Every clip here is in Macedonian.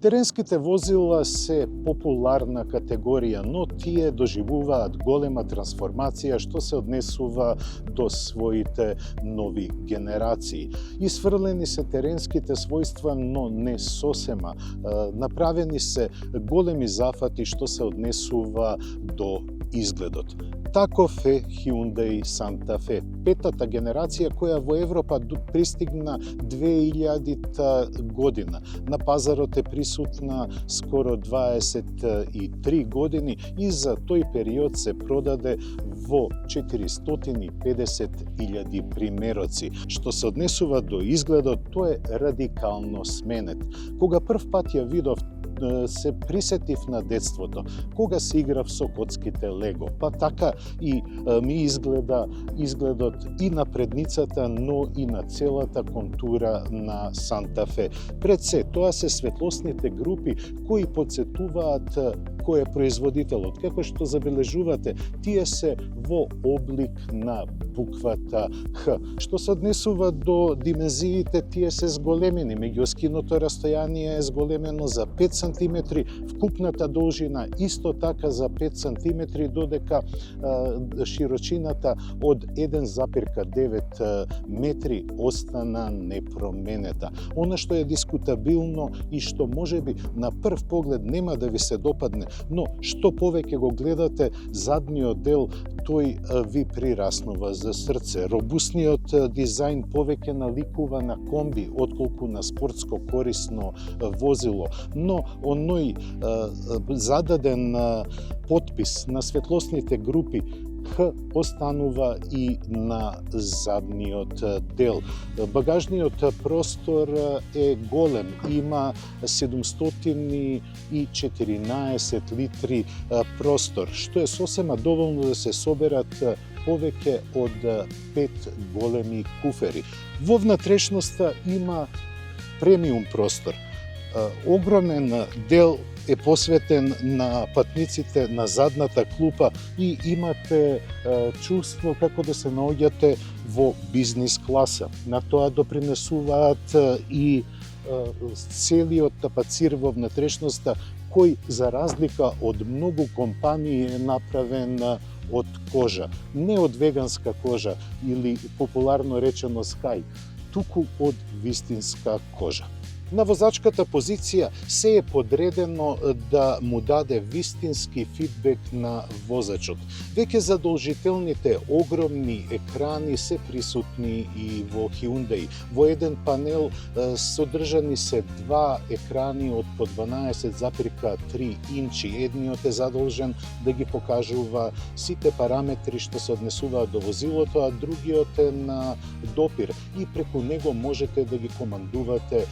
Теренските возила се популарна категорија, но тие доживуваат голема трансформација што се однесува до своите нови генерации. Исфрлени се теренските својства, но не сосема. Направени се големи зафати што се однесува до изгледот. Таков е Hyundai Santa Fe, петата генерација која во Европа пристигна 2000 година. На пазарот е присутна скоро 23 години и за тој период се продаде во 450.000 примероци. Што се однесува до изгледот, тој е радикално сменет. Кога прв пат ја видов, се присетив на детството, кога се играв со коцките Лего. Па така и ми изгледа изгледот и на предницата, но и на целата контура на Санта Фе. Пред се, тоа се светлосните групи кои подсетуваат кој е производителот. Како што забележувате, тие се во облик на буквата Х. Што се однесува до димензиите, тие се зголемени. Меѓускиното растојание е зголемено за 5 см, вкупната должина исто така за 5 см, додека широчината од 1,9 метри остана непроменета. Она што е дискутабилно и што можеби на прв поглед нема да ви се допадне, но што повеќе го гледате задниот дел, тој ви прираснува за срце. Робусниот дизајн повеќе наликува на комби отколку на спортско корисно возило, но оној зададен потпис на светлосните групи Х останува и на задниот дел. Багажниот простор е голем, има 714 литри простор, што е сосема доволно да се соберат повеќе од 5 големи куфери. Во внатрешноста има премиум простор. Огромен дел е посветен на патниците на задната клупа и имате чувство како да се наоѓате во бизнис класа. На тоа допринесуваат и целиот тапацир во внатрешноста, кој за разлика од многу компании е направен од кожа. Не од веганска кожа или популарно речено скај, туку од вистинска кожа. На возачката позиција се е подредено да му даде вистински фидбек на возачот. Веќе задолжителните огромни екрани се присутни и во Hyundai. Во еден панел содржани се два екрани од по 12,3 инчи. Едниот е задолжен да ги покажува сите параметри што се однесуваат до возилото, а другиот е на допир и преку него можете да ги командувате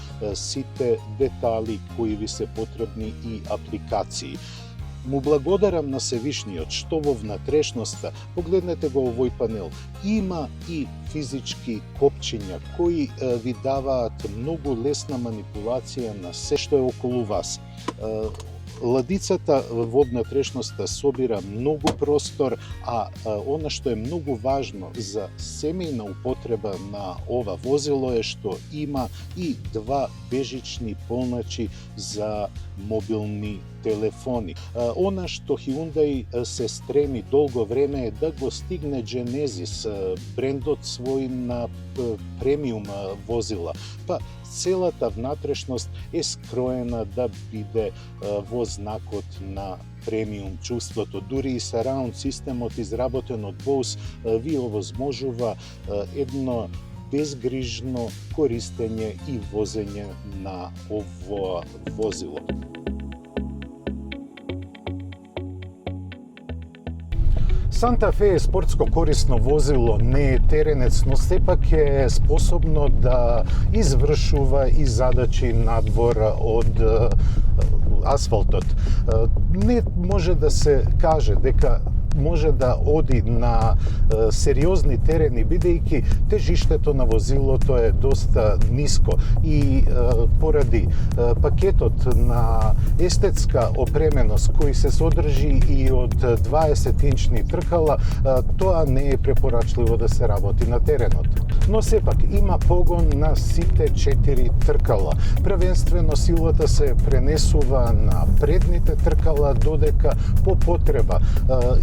сите детали кои ви се потребни и апликации. Му благодарам на Севишниот што во внатрешноста, погледнете го овој панел, има и физички копчиња кои ви даваат многу лесна манипулација на се што е околу вас. Ладицата во внатрешноста собира многу простор, а она што е многу важно за семејна употреба на ова возило е што има и два бежични полначи за мобилни телефони. Она што Hyundai се стреми долго време е да го стигне Genesis, брендот свој на премиум возила. Па целата внатрешност е скроена да биде во знакот на премиум чувството. Дури и сараунд системот изработен од Bose ви овозможува едно безгрижно користење и возење на ово возило. Санта Фе е спортско корисно возило, не е теренец, но сепак е способно да извршува и задачи надвор од асфалтот. Не може да се каже дека може да оди на сериозни терени, бидејќи тежиштето на возилото е доста ниско и поради пакетот на естетска опременост кој се содржи и од 20-инчни тркала, тоа не е препорачливо да се работи на теренот. Но сепак има погон на сите 4 тркала. Првенствено силата се пренесува на предните тркала, додека по потреба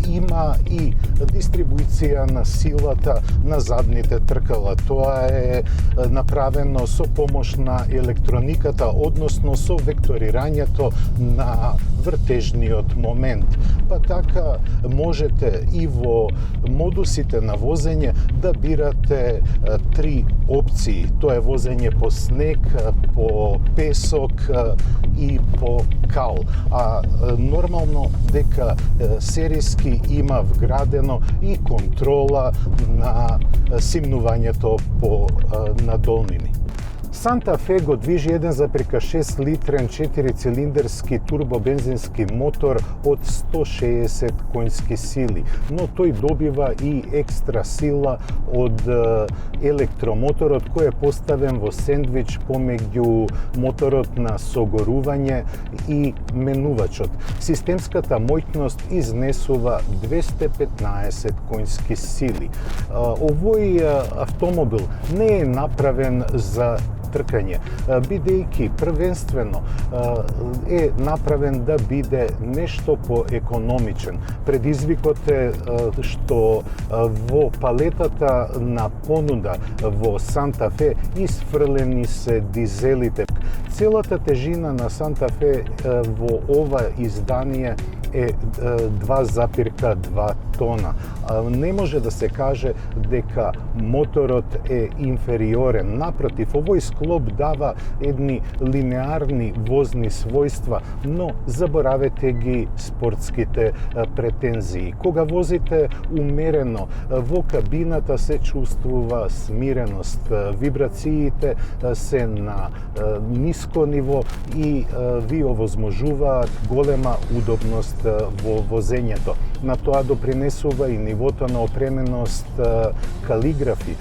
има и дистрибуција на силата на задните тркала. Тоа е направено со помош на електрониката, односно со векторирањето на вртежниот момент. Па така можете и во модусите на возење да бирате 3 опции. Тоа е возење по снег, по песок и по кал. А нормално дека сериски има вградено и контрола на симнувањето по надолнини. Санта Фе го движи 1,6 литрен 4-цилиндерски турбобензински мотор од 160 конски сили, но тој добива и екстра сила од електромоторот кој е поставен во сендвич помеѓу моторот на согорување и менувачот. Системската моќност изнесува 215 конски сили. Овој автомобил не е направен за тркање, бидејќи првенствено е направен да биде нешто поекономичен. Предизвикот е што во палетата на понуда во Санта Фе исфрлени се дизелите. Целата тежина на Санта Фе во ова издание е 2,2 тона. Не може да се каже дека моторот е инфериорен. Напротив, овој склоп дава едни линеарни возни својства, но заборавете ги спортските претензии. Кога возите умерено, во кабината се чувствува смиреност. Вибрациите се на ниско ниво и ви овозможуваат голема удобност во возењето. На тоа допринесува и нивото на опременост калиграфи,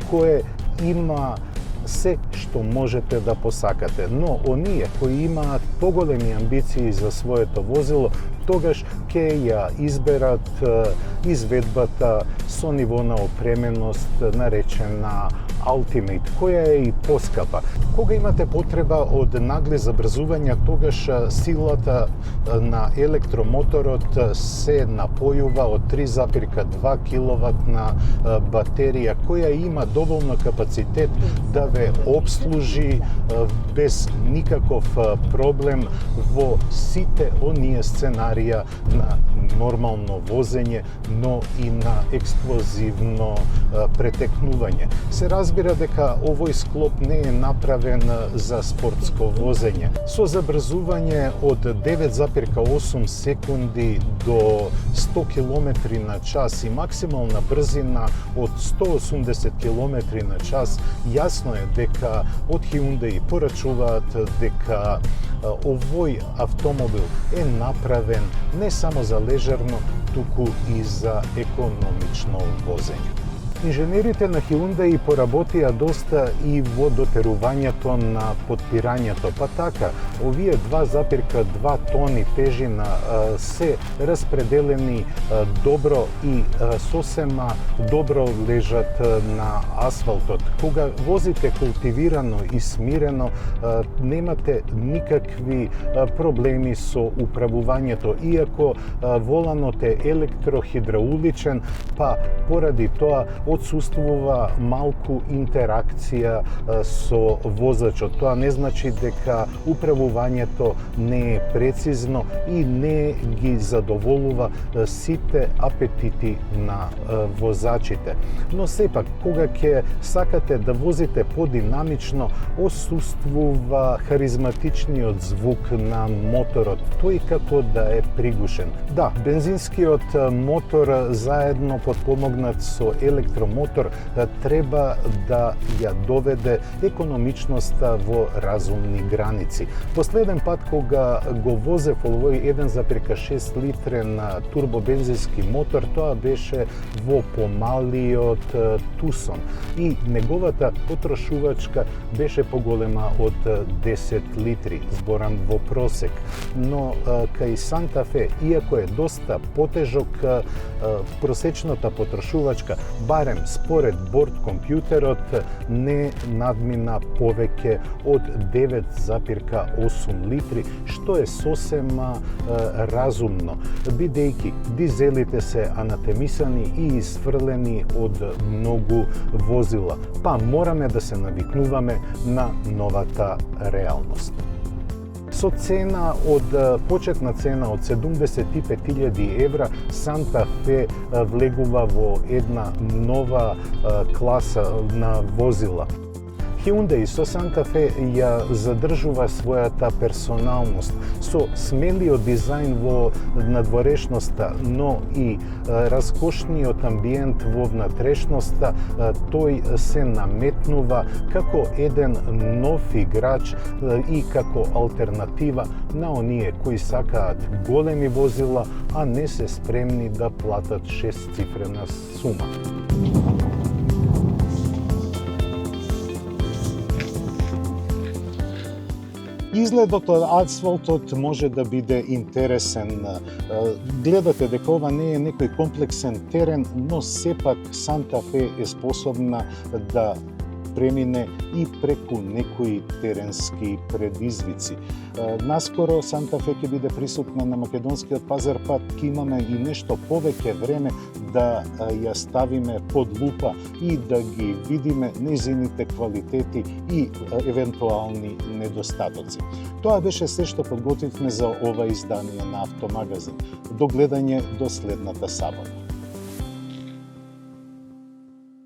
кое има се што можете да посакате. Но оние кои имаат поголеми амбиции за своето возило, тогаш ќе ја изберат изведбата со ниво на опременост наречена Ultimate, која е и поскапа. Кога имате потреба од нагли забрзувања, тогаш силата на електромоторот се напојува од 3,2 киловатна батерија, која има доволно капацитет да ве обслужи без никаков проблем во сите оние сценарија на нормално возење, но и на експлозивно претекнување. Се разбира дека овој склоп не е направен за спортско возење. Со забрзување од 9,8 секунди до 100 км на час и максимална брзина од 180 км на час, јасно е дека од Hyundai порачуваат дека овој автомобил е направен не само за лежерно, туку и за економично возење. Инженерите на Hyundai поработија доста и во дотерувањето на подпирањето, па така, овие 2,2 тони тежина се распределени добро и сосема добро лежат на асфалтот. Кога возите култивирано и смирено, немате никакви проблеми со управувањето, иако воланот е електрохидрауличен, па поради тоа отсуствува малку интеракција со возачот. Тоа не значи дека управувањето не е прецизно и не ги задоволува сите апетити на возачите. Но сепак, кога ќе сакате да возите подинамично, отсуствува харизматичниот звук на моторот, тој како да е пригушен. Да, бензинскиот мотор заедно подпомогнат со електричен електромотор треба да ја доведе економичноста во разумни граници. Последен пат кога го возев овој 1,6 литрен турбобензински мотор, тоа беше во помалиот Тусон и неговата потрошувачка беше поголема од 10 литри, зборам во просек. Но кај Санта Фе, иако е доста потежок, просечната потрошувачка, барем според борд компјутерот, не надмина повеќе од 9,8 литри, што е сосема разумно, бидејќи дизелите се анатемисани и изфрлени од многу возила, па мораме да се навикнуваме на новата реалност. Со цена почетна цена од 75.000 евра, Санта Фе влегува во една нова класа на возила. Hyundai со Санта Фе ја задржува својата персоналност, со смелиот дизајн во надворешноста, но и раскошниот амбиент во внатрешноста, тој се наметнува како еден нов играч и како алтернатива на оние кои сакаат големи возила, а не се спремни да платат 6-цифрена сума. Изгледот од асфалтот може да биде интересен. Гледате дека ова не е некој комплексен терен, но сепак Санта Фе е способна да премине и преку некои теренски предизвици. Наскоро Санта Фе ќе биде присутна на македонскиот пазар, па ќе имаме и нешто повеќе време да ја ставиме под лупа и да ги видиме нејзините квалитети и евентуални недостатоци. Тоа беше се што подготвивме за ова издание на Автомагазин. До гледање до следната сабота.